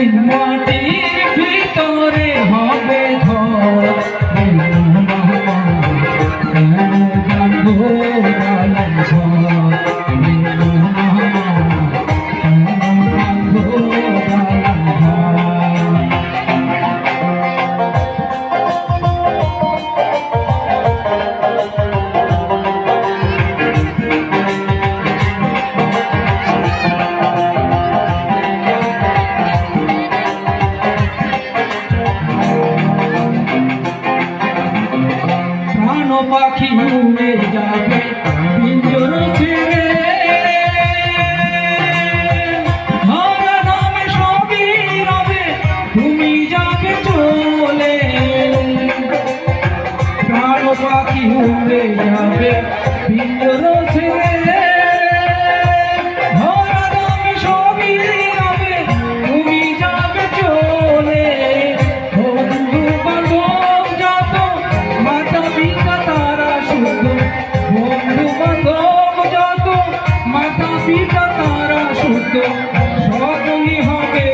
মাটির ভিতরে হবে ঘর পাখি উড়ে যাবে পিঞ্জর ছেড়ে মারা নামে সবই রবে তুমি যাবে চলে প্রাণ পাখি উড়ে যাবে পিঞ্জর ছেড়ে মারা নামে সবই রবে তুমি যাবে চলে বন্ধু বান্ধব যত মাতা পিতা বন্ধু বান্ধব যত মাতা পিতা তারা শুদ্ধ সকলই হবে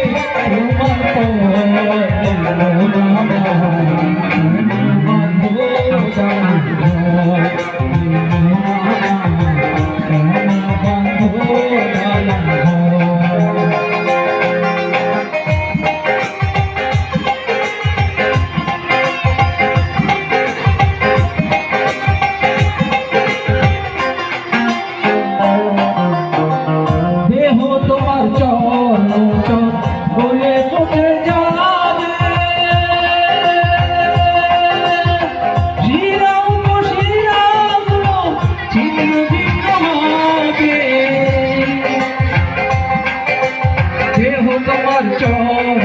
বলে চোখে যাবে শিরাও ছিন্ন ভিন্ন হবে দেহ তোমার চর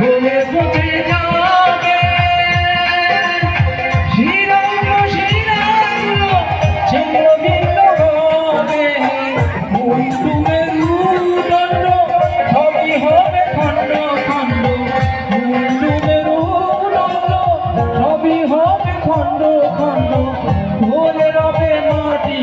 বলে চোখে যাবে শিরাও ছিন্ন ভিন্ন হবে হবে খণ্ড খণ্ড মুন্ডু মেরুদণ্ড সবই হবে খণ্ড খণ্ড ধরে রবে মাটি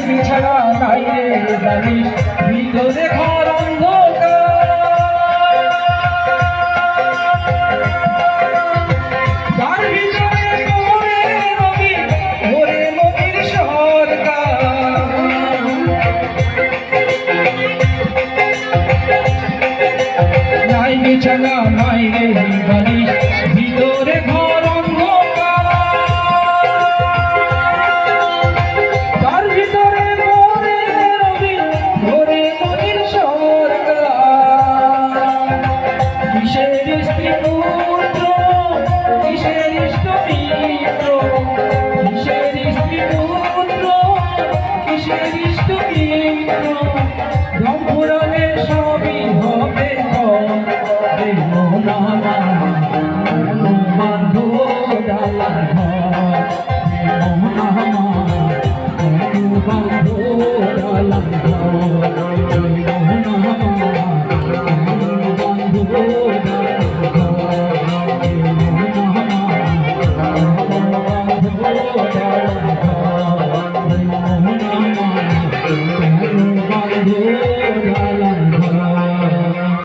বিছানা নাই রে জানিস ভিতরে ঘর অন্ধকার তার ভিতরে পড়ে রবি ওরে নদীর সরকার নাই বিছানা নাই রে জানিস ভিতরে ঘর রংপুরালে সবই হবে বন্ধু ডালা